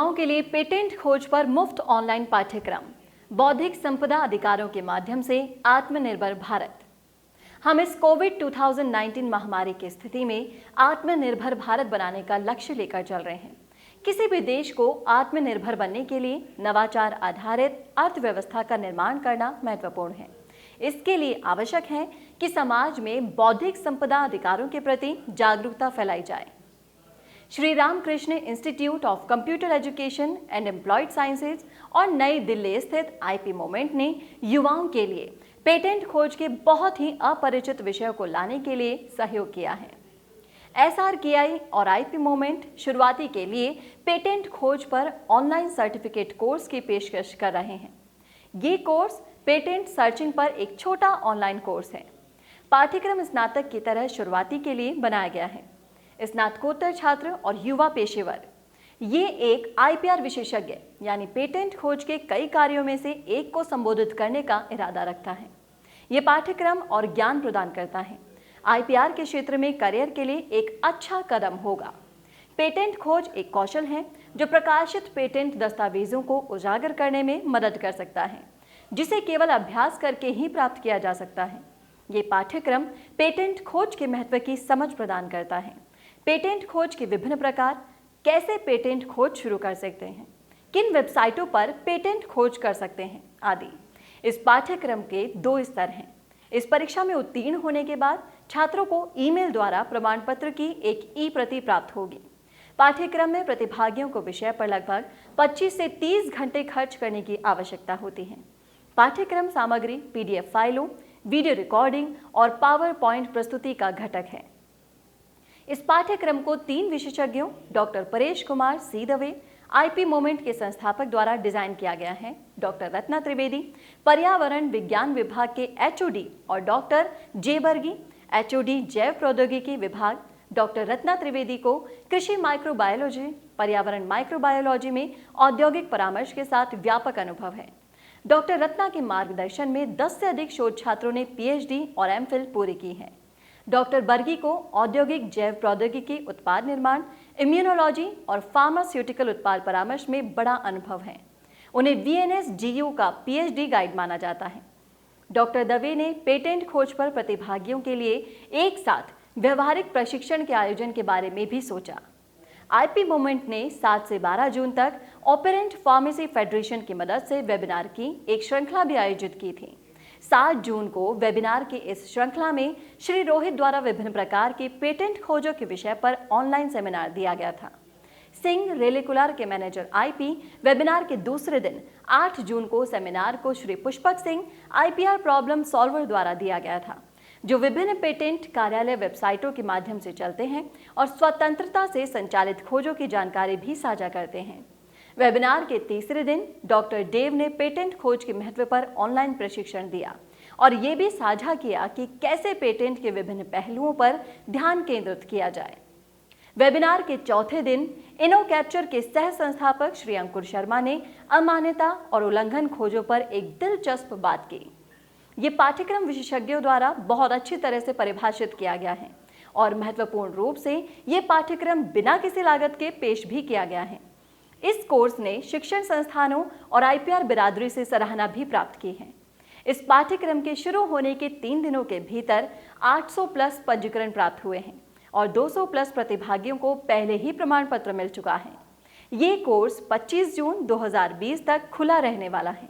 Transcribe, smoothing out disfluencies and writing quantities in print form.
युवाओं के लिए पेटेंट खोज पर मुफ्त ऑनलाइन पाठ्यक्रम, बौद्धिक संपदा अधिकारों के माध्यम से आत्मनिर्भर भारत। हम इस कोविड 2019 महामारी की स्थिति में आत्मनिर्भर भारत बनाने का लक्ष्य लेकर चल रहे हैं। किसी भी देश को आत्मनिर्भर बनने के लिए नवाचार आधारित अर्थव्यवस्था का निर्माण करना महत्वपूर्ण है। इसके लिए आवश्यक है कि समाज में बौद्धिक संपदा अधिकारों के प्रति जागरूकता फैलाई जाए। Shri Ramakrishna Institute of Computer Education and Employed Sciences और नई दिल्ली स्थित आईपी मोमेंट ने युवाओं के लिए पेटेंट खोज के बहुत ही अपरिचित विषयों को लाने के लिए सहयोग किया है। SRKI और आईपी मोमेंट शुरुआती के लिए पेटेंट खोज पर ऑनलाइन सर्टिफिकेट कोर्स की पेशकश कर रहे हैं। ये कोर्स पेटेंट सर्चिंग पर एक छोटा ऑनलाइन कोर्स है। पाठ्यक्रम स्नातक की तरह शुरुआती के लिए बनाया गया है। स्नातकोत्तर छात्र और युवा पेशेवर ये एक IPR विशेषज्ञ यानी पेटेंट खोज के कई कार्यों में से एक को संबोधित करने का इरादा रखता है। ये पाठ्यक्रम और ज्ञान प्रदान करता है। IPR के क्षेत्र में करियर के लिए एक अच्छा कदम होगा। पेटेंट खोज एक कौशल है जो प्रकाशित पेटेंट दस्तावेजों को उजागर करने में मदद कर सकता है, जिसे केवल अभ्यास करके ही प्राप्त किया जा सकता है। ये पाठ्यक्रम पेटेंट खोज के महत्व की समझ प्रदान करता है। पेटेंट खोज के विभिन्न प्रकार, कैसे पेटेंट खोज शुरू कर सकते हैं, किन वेबसाइटों पर पेटेंट खोज कर सकते हैं आदि। इस पाठ्यक्रम के 2 स्तर हैं। इस परीक्षा में उत्तीर्ण होने के बाद छात्रों को ईमेल द्वारा प्रमाण पत्र की एक ई-प्रति प्राप्त होगी। पाठ्यक्रम में प्रतिभागियों को विषय पर लगभग 25 से 30 घंटे खर्च करने की आवश्यकता होती है। पाठ्यक्रम सामग्री PDF फाइलों, वीडियो रिकॉर्डिंग और पावर पॉइंट प्रस्तुति का घटक है। इस पाठ्यक्रम को 3 विशेषज्ञों डॉक्टर परेश कुमार सी दवे, आईपी मोमेंट के संस्थापक द्वारा डिजाइन किया गया है। डॉक्टर रत्ना त्रिवेदी, पर्यावरण विज्ञान विभाग के HOD और डॉक्टर जे बर्गी, HOD जैव प्रौद्योगिकी विभाग। डॉक्टर रत्ना त्रिवेदी को कृषि माइक्रोबायोलॉजी, पर्यावरण माइक्रोबायोलॉजी में औद्योगिक परामर्श के साथ व्यापक अनुभव है। डॉक्टर रत्ना के मार्गदर्शन में 10 से अधिक शोध छात्रों ने PhD और MPhil पूरी की है। डॉक्टर बर्गी को औद्योगिक जैव प्रौद्योगिकी उत्पाद निर्माण, इम्यूनोलॉजी और फार्मास्यूटिकल उत्पाद परामर्श में बड़ा अनुभव है। उन्हें VNS-GU का PhD गाइड माना जाता है। डॉक्टर दवे ने पेटेंट खोज पर प्रतिभागियों के लिए एक साथ व्यवहारिक प्रशिक्षण के आयोजन के बारे में भी सोचा। आईपी मोमेंट ने 7 से 12 जून तक ऑपरेंट फार्मेसी फेडरेशन की मदद से वेबिनार की एक श्रृंखला भी आयोजित की थी। 7 जून को वेबिनार की इस श्रृंखला में श्री रोहित द्वारा विभिन्न प्रकार की पेटेंट खोजों के विषय पर ऑनलाइन सेमिनार दिया गया था। सिंह रेलिकुलर के मैनेजर IP वेबिनार के दूसरे दिन 8 जून को सेमिनार को Shri Pushpak Singh IPR problem solver द्वारा दिया गया था, जो विभिन्न पेटेंट कार्यालय वेबसाइटों के माध्यम से चलते हैं और स्वतंत्रता से संचालित खोजों की जानकारी भी साझा करते हैं। वेबिनार के तीसरे दिन डॉक्टर देव ने पेटेंट खोज के महत्व पर ऑनलाइन प्रशिक्षण दिया और ये भी साझा किया कि कैसे पेटेंट के विभिन्न पहलुओं पर ध्यान केंद्रित किया जाए। वेबिनार के चौथे दिन इनोकैप्चर के सह संस्थापक श्री अंकुर शर्मा ने अमान्यता और उल्लंघन खोजों पर एक दिलचस्प बात की। ये पाठ्यक्रम विशेषज्ञों द्वारा बहुत अच्छी तरह से परिभाषित किया गया है और महत्वपूर्ण रूप से ये पाठ्यक्रम बिना किसी लागत के पेश भी किया गया है। इस कोर्स ने शिक्षण संस्थानों और IPR बिरादरी से सराहना भी प्राप्त की है। इस पाठ्यक्रम के शुरू होने के 3 दिनों के भीतर 800 प्लस पंजीकरण प्राप्त हुए हैं और 200 प्लस प्रतिभागियों को पहले ही प्रमाण पत्र मिल चुका है। ये कोर्स 25 जून 2020 तक खुला रहने वाला है।